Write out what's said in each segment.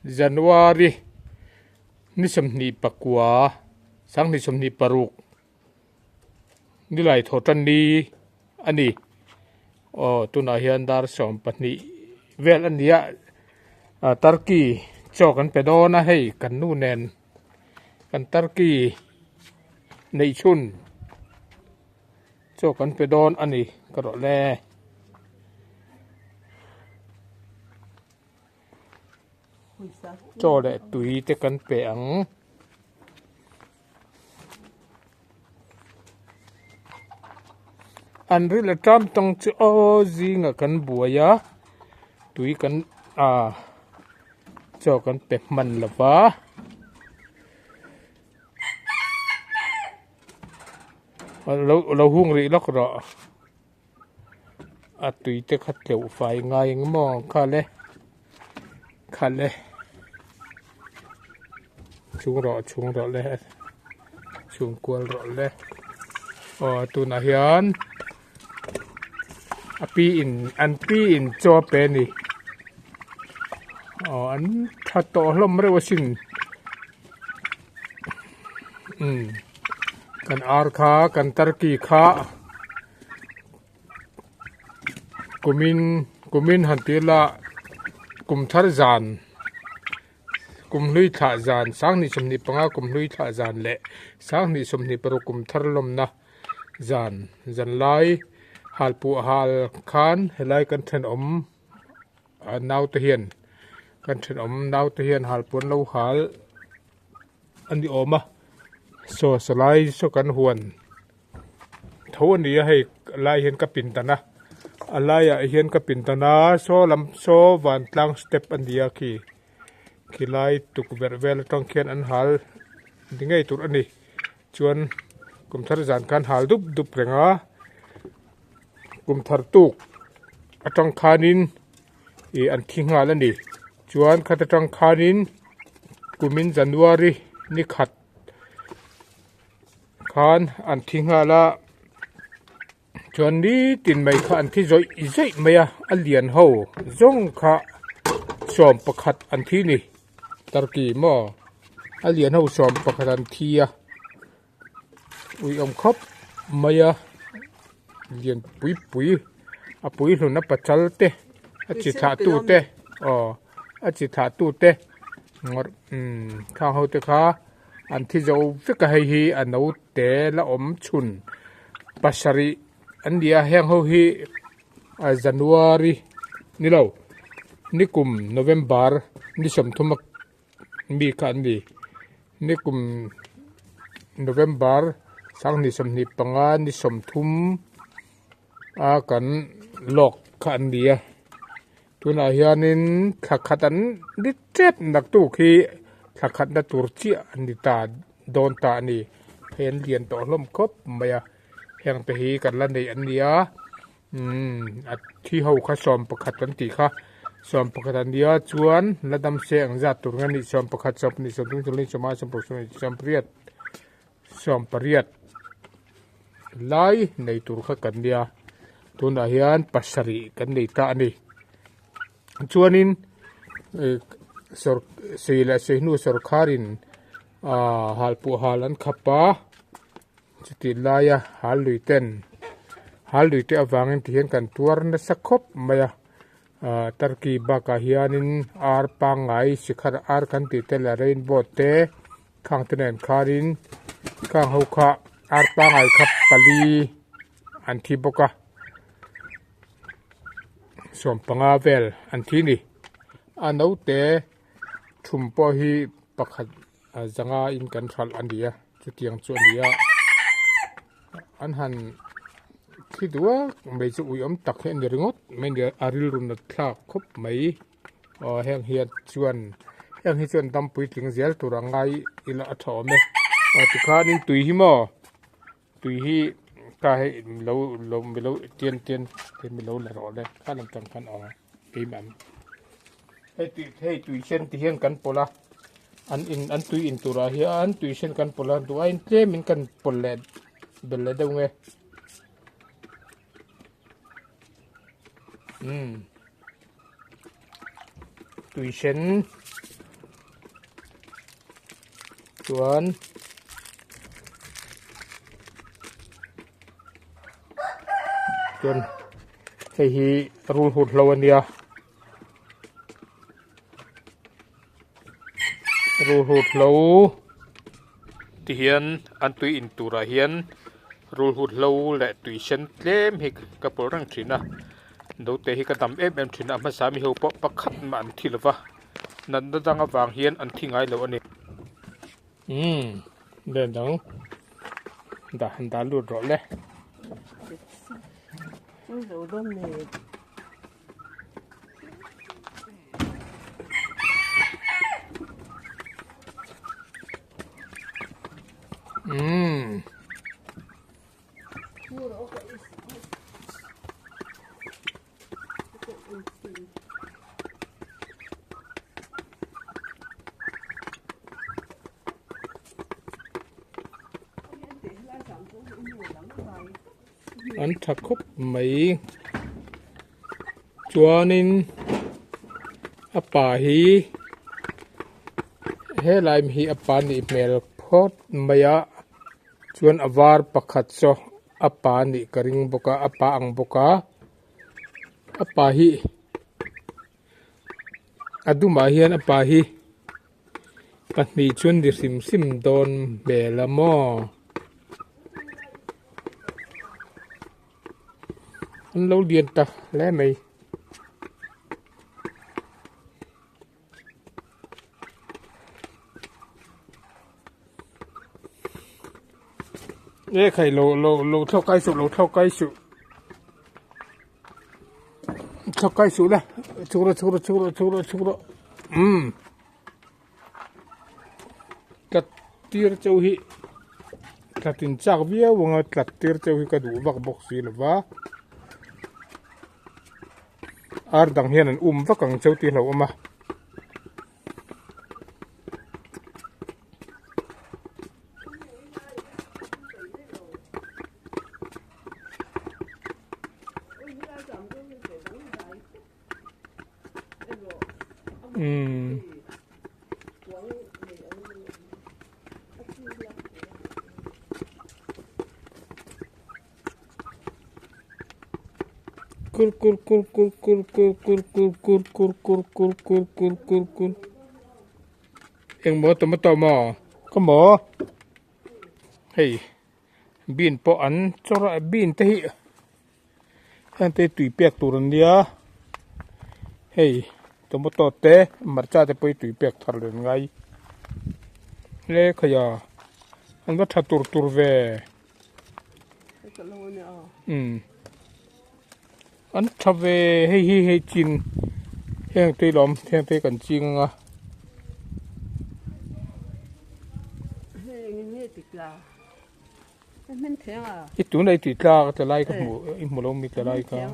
January ni somni pakwa sang ni somni paruk ni lai thotan ni ani tuna hian dar som pahni vel ania turkey chokan pedona hei kan nu nen kan turkey nei chhun chokan pedon ani karo le cho le tui te kan pe ang an ri le tram tong chu o zinga kan buaya tui kan cho kan pe man lova lo hung ri lok ro tui te khat leu fai ngai ngmo kha le chung ro le chung kwal ro le tu na hian an pi in cho pe ni an tha to hlom re wasin kan ar kha kan turkey kha kumin hantila kum thar zan kum hlui tha zan sang ni somni panga kum hlui tha zan le sang ni somni paru kum thar lom na zan lai halpuah hal khan helai kan then om nau te hian kan then om nau te hian halpuan lo hal ani oma so salai so kan huan thon ni hei lai hian ka pin tana alaya hian ka pin tana so van tlang step an dia khi lai tuk vel tong khian an hal dingai tur ani chuan kum thar zan kan hal dup renga kum thar tuk atang khanin an thinga la ni chuan khat atang khanin kumin January ni khat khan an thinga la chuan ni tin mai kha an thi zoi maya alian ho zong kha som pakhat an thi ni turkey mo alian ho som pakhat an thia ui khop maya lian pui hlun na pachal te chi tha tu te chi tha tu te ngor kha ho te kha an thi zo fika hei hi anau te la om chhun pasari an dia heng ho hi January ni lo ni kum November ni som thumak mi ka ni ni kum November sang ni som ni panga ni som thum kan lok khan dia tuna hianin khatan ni trep nak tu khi khat na turchi ani ta don ta ni phen lian to hlom khop maya heng te hi kan la nei an nia thi ho kha som pakhat kan ti kha som pakhat an dia chuan ladam se ang za tur ngani som pakhat sop ni som tung tuli choma som pok som pariat lai nei tur kha kan dia tuna hian pasari kan nei ta ani chuanin seinu sarkarin halpuah hal an khapa chuti laya hal luite awangin tihian kan tuar na sakhop maya turkey baka hianin ar pangai sikhar ar kan ti tel rainbow te khang tenen kharin khang ho kha ar pangai khap pali an thi boka som panga vel an thi ni anau te thumpo hi pakhat zanga in kan thal andia chutiang chu ania an han thidua mei chu ui om tak he ni ringot mai ni aril run thla khop mai heng hian chuan heng hi chuan dam pui tling zel turangai ila athome tikhanin tui hi mo tui hi ka he lo mi lo tien te mi lo la ro le khalam tam khan imam hei tui sen ti hian kan pola an tui in tura hi an tui sen kan pola tu ain tle min kan polle belle deu nge tui sen chuan chuan hei hi rul hut lo ania rul hut lo ti hian an tui in tura hian rul hut lo le tui sen tlem hi kapur rang thina do te hi ka dam em thina ma sa mi ho po pakhat ma an thilwa nan da dang awang hian an thingai lo ani den dang da lu ro le an thak khop mai chuanin apa hi he laim hi apa ni mel phot maya chuan avar pakhat cho apa ni karing boka apa ang boka apa hi aduma hian apa hi pahnih chuan di sim don belamo an lo lian ta le mai khai lo thau kai su thau kai su la chura kat tir chau hi tlatin chak bia wanga tlat tir chau hi ka du vak bok si lova ar dang hian an vakang chau ti lo ama kur em mo to mo có mo hey bin po an chora bin te hi han te tui pek turan dia hey tomato te marcha te poi tui pek thar len ngai le khaya an va tur ve an thave hei chin heng te lom heng te kan ching a ít tuổi này thì ra cái lai cái mũ ít mũ lông mi cái lai cái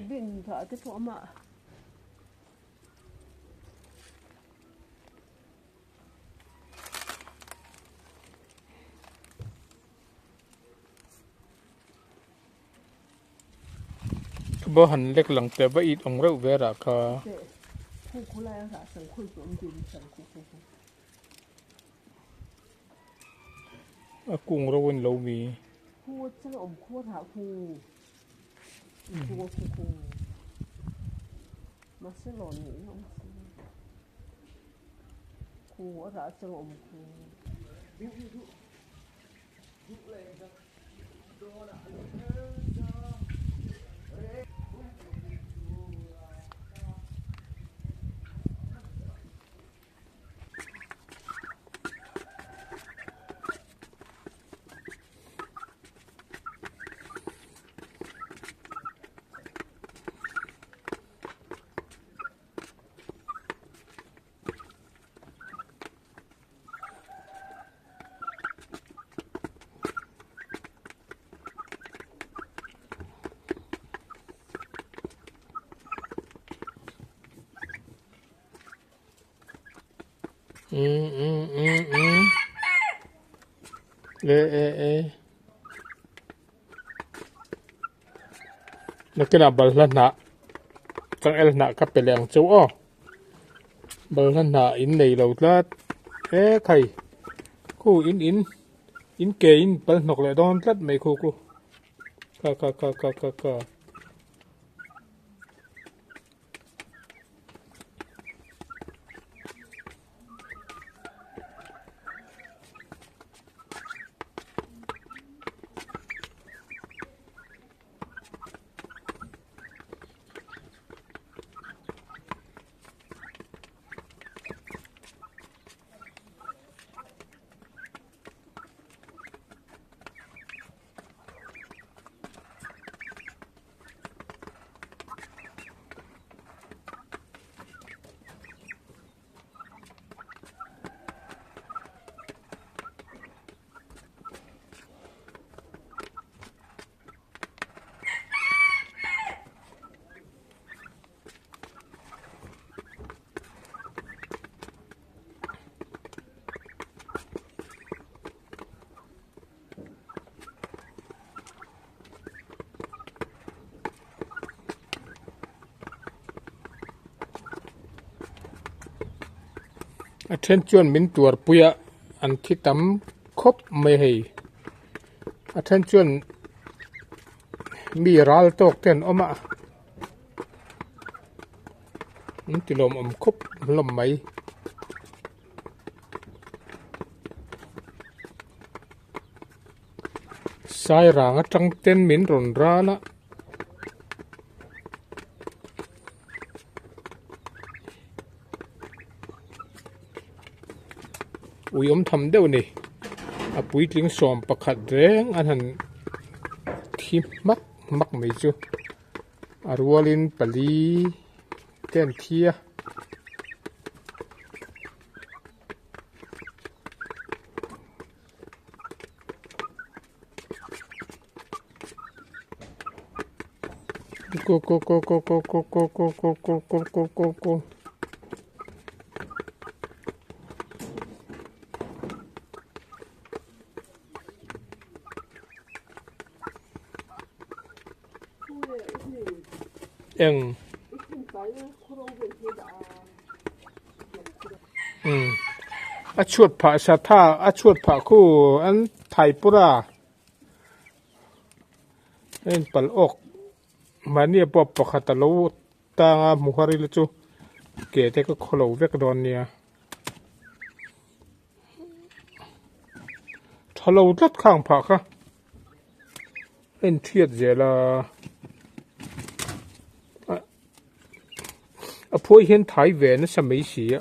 bên thợ cái phố mà bố hành lek lằng tè bá ít ông rau về ra cả cung rau bên lâu mi khu chắc là khu thảo khu mà sẽ lộn nhỉ không khu ở thảo chắc là nó cái nào bờ lần nạ chẳng el nạ cấp bể làng châu ó bờ lần nạ in này lâu lát thầy cô in kê in bờ nọc lại đón lát mấy cô ca attention min tuar puya an thi tam khop mai hei attention mi ral tok ten oma tilom khop lom mai sai rang atang ten min ron rana uyom tham deuh ni a puitling som pakhat reng an han thi mak mai chu arwalin pali ten thia ko eng a chuột phá sa tha a chuột phá khu an thai pura en pal ok mania pop pakhat lo tanga muhari lu chu ke te ko kholo vek don nia thalo tat khang pha kha en thiet zela a phoi hian thai ve na samei si a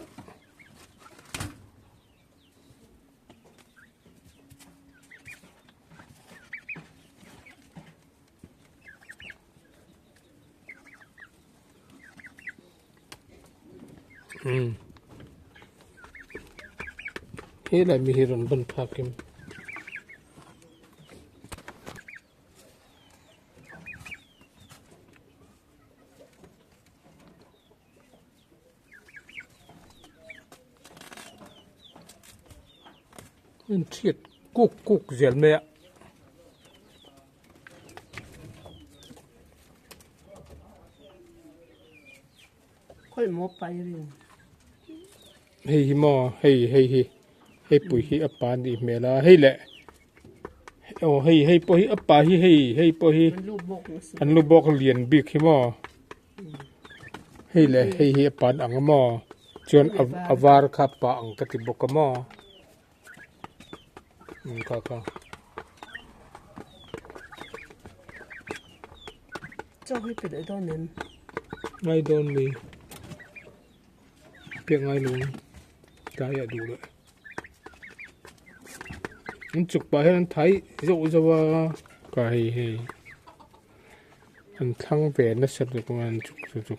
he la mi hiron ban phakim en thiet kuk zel me khoi mo pai rin hei mo hei pui hi apa ni mela hei le hei po hi apa hi hei po hi an lu bok lian bik hi mo hei le hei apa ang mo chon avar kha pa ang ka ti bok mo ka cho hơi từ đấy đó nên ngay don mi piang ngay luôn cái ya đủ rồi anh chụp bài anh thấy dụ cho cái anh thăng về nó sẽ được anh chụp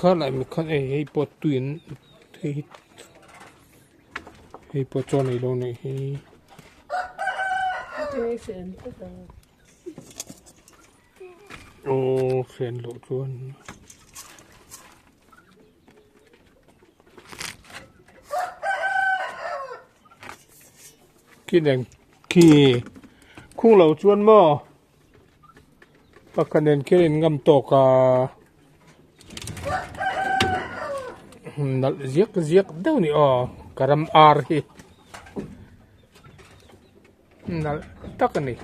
khá lại một con ấy bột tuyến hay bột cho này đâu này hay Cái sen tất cả. ô sen lộ chuồn khi đèn khi khung lẩu chuồn mò bác cần đến khi đến ngâm tổ cả nal giếc giếc đâu nè karam ar hi nal tak ni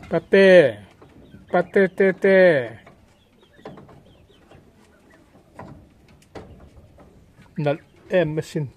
pate pate te te nal em machine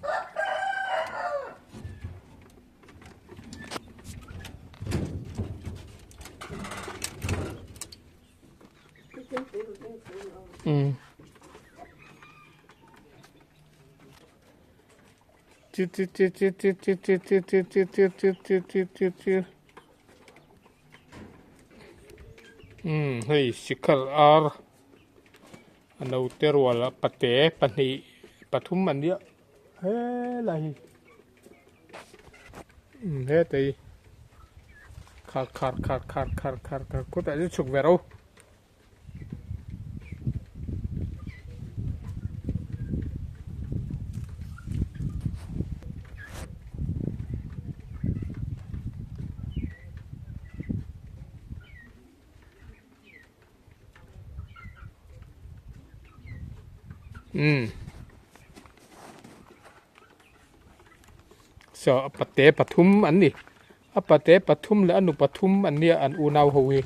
hey sikar ar anau terwala pate pani pathum mandia he lahi he tei khar khar khar khar khar khar khar ko ta chuk vero so pate pathum an ni apate pathum le anu pathum an nia an unaw howi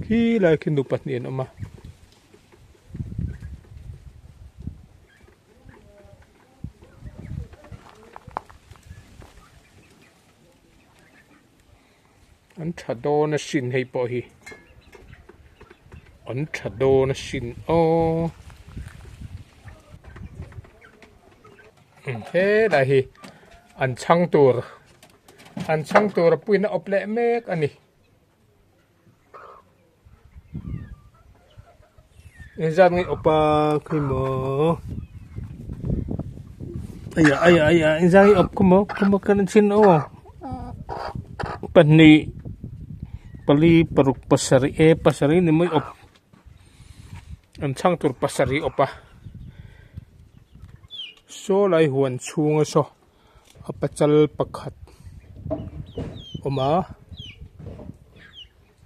khi lai khinu patnien oma an thado na sin hei po hi an thado na sin o he dai hi an chang tur puina ople mek ani ezan ngai opa khimo aya ezan ngai op kumo kan chin o pani pali paruk pasari ni mai op an chang tur pasari opa so lai huan chunga so apachal pakhat oma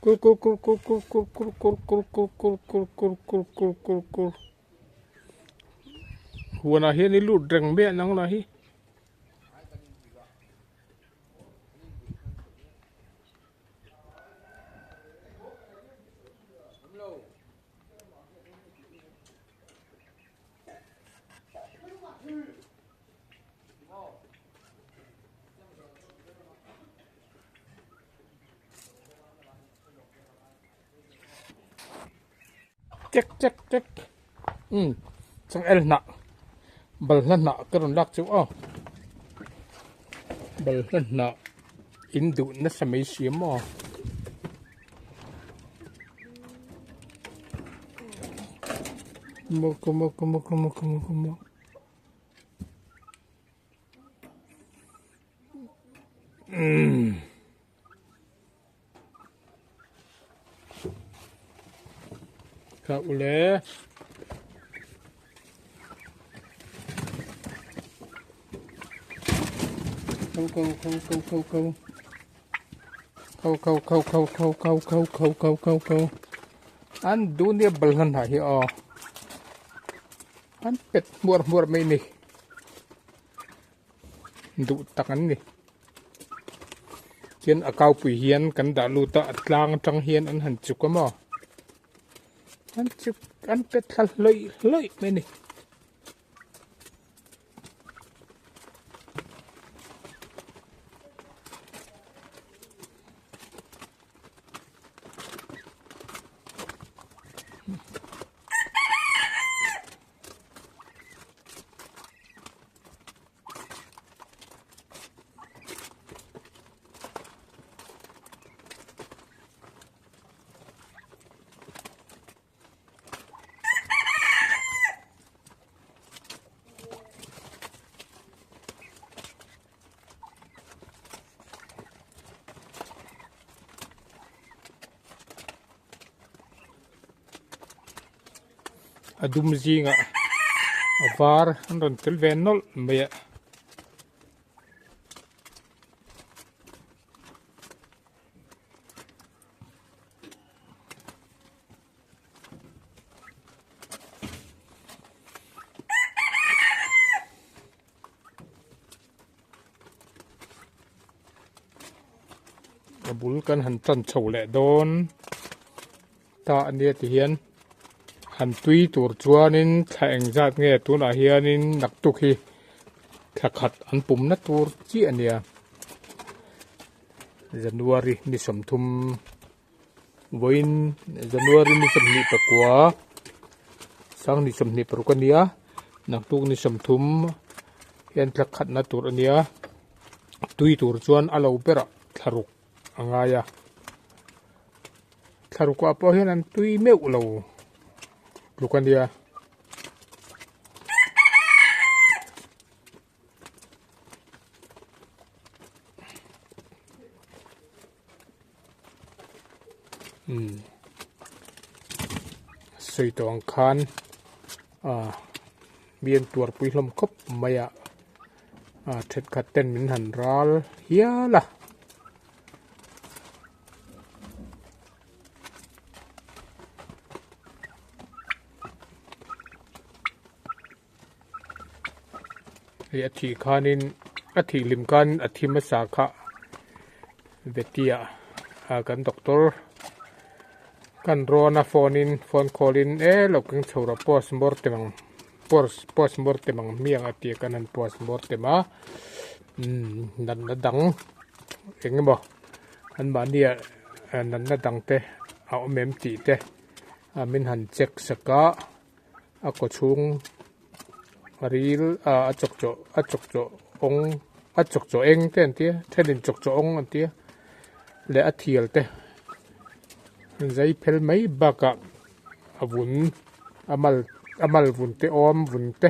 kur huana hi ni lut reng be nang la hi check sang el na bal na karon lak chu bal na indu na samay siam mo ka ule câu an dunia balhan ha hi an pet muar mai ni du takan ni chen akau pui hian kan da lu ta atlang tang hian an han chukama an chuk an pet thal loi mai ni adum zinga avar an ron tel ven nol maya bul kan han chan chho le don ta ania ti hian han tui tur chuanin thleng zat nge tuna hianin naktuk hi thakhat an pum na tur chi ania January ni somthum voin January ni somni pakwa sang ni somni parukania naktuk ni somthum hian thakhat na tur ania tui tur chuan alo pera tharuk angaya tharuk ko apo hian an tui meu lo lukania soi tong khan biên tuar pui hlom khop maya thet khat ten min han ral hiala athi khanin athi lim kan athi masa kha vetia kan doctor kan rona phone callin loking chhora post mortem miang ati kan an post mortem nan na dang engemo an mania nan na dang te a mem ti te min han check saka a ko chung ril a chokcho eng ten tia thenin chokcho ong an tia le a thial te zai phel mai baka avun amal vun te om vun te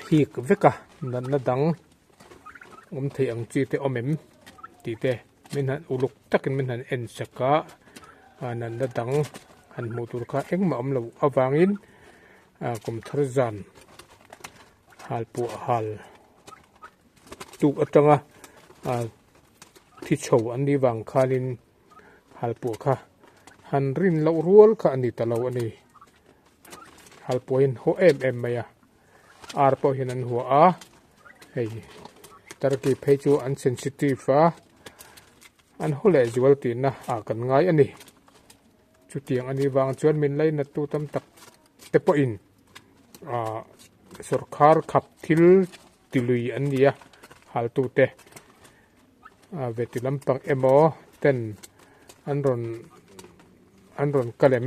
hik veka nan na dang thei ang chi te omem ti te min han uluk takin min han en saka nan na dang han mutur kha engma om lo awangin kum tharzan halpuah hal tu atanga thi chho an ni wang khalin halpuah kha han rin lo rual kha ani talo ani halpuah in ho em maya ar po hin an huwa a hei tarki phechu an sensitive an hole zual ti na kan ngai ani chutiang ani wang chuan min lai na tu tam tak te po in sarkar khap thil tilui an nia hal tu te vetilam pang emo ten anron kalem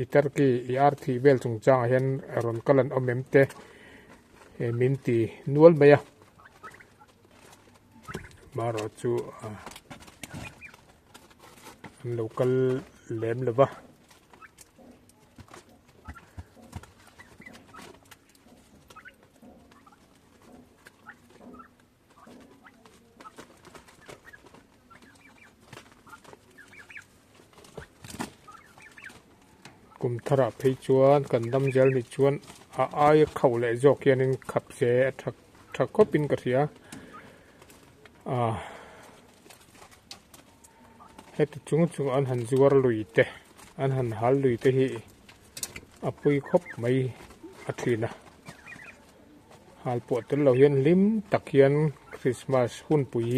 itar ki irthi bel chung chang hian ron kalan omem te min ti nual maya maro chu local lem leva kum thara phei chuan kan dam jel ni chuan ai khau le jok hianin khap se thak khopin ka thia het chung an han zuar lui te an han hal lui te hi apui khop mai athina halpuah tel lo hian lim tak hian Christmas hun pui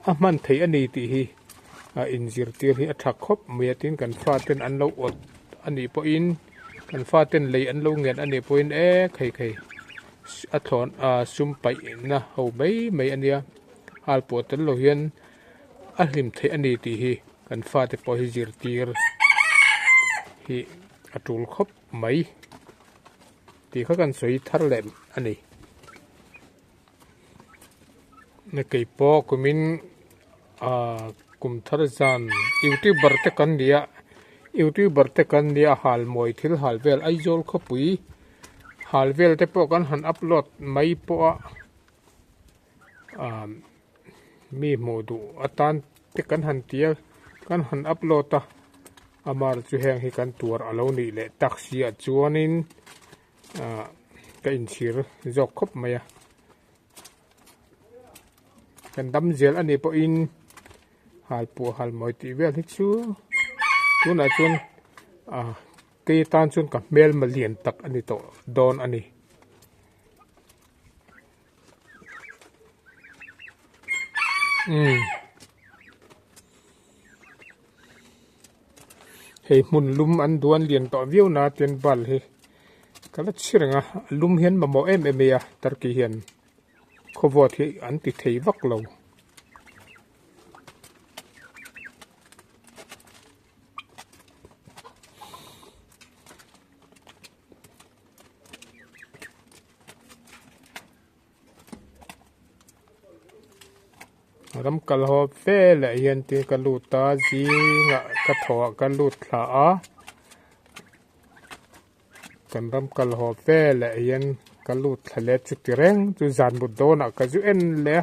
a man thei ani ti hi injir tir hi athak khop mai tin kan fa ten an lo ot ani po in kan fa ten lei an lo ngen ani po in khai a thon sum pai na ho mai ania halpuah tel lo hian a hlim thei ani ti hi kan fa te po hi zir tir hi atul khop mai ti kha kan soi thar lem ani ne kei po kumin kum thar zan youtuber te kan dia hal moi thil hal vel ai jol khopui hal vel te po kan han upload mai po mi modu atan te kan han tia kan han upload ta amar chu heng hi kan tur alo ni le taxi a chuanin ka in thir jok khop maya kan dam zel ani po in halpuah halmoi ti vel hi chu tuna chun cây tan chun ka mel ma lian tak ani to don ani hei mun lum an duan lian to viu na ten bal hi kala chiranga lum hian ma mo em ya tarki hian khowot hi an ti thei vak lo ram kal ho fe le hian ti kaluta ji nga ka tho kalut thla a kan ram kal ho fe le hian kalut thale chu ti reng chu zan bu do na ka ju en le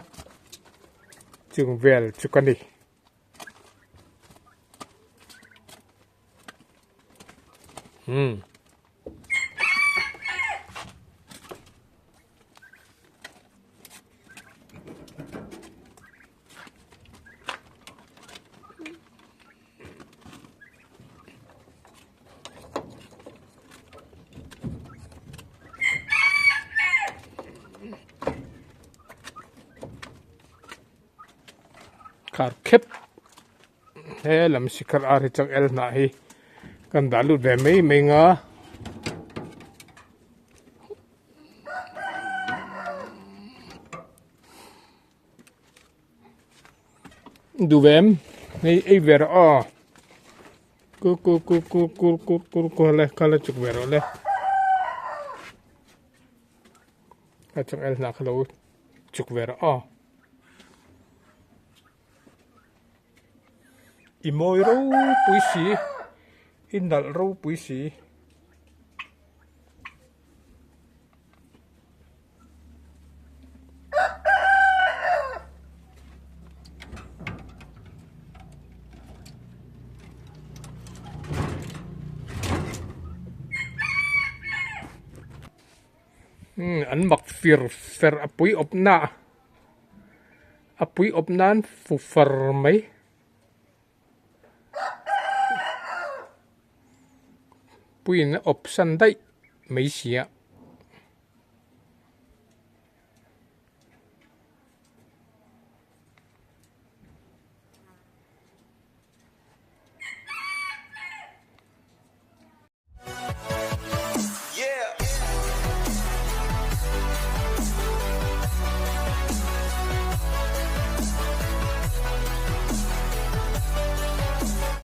chung vel chu kani khar khep he lam sikhar ar hi chang el na hi kan dalu ve mei nga du vem nei ei ver a ku le kala chuk ver le ka chang el na khalo chuk ver a imoi ro pui si indal ro pui si an mak fer apui opnan fu far mai puin opsan dai mấy xía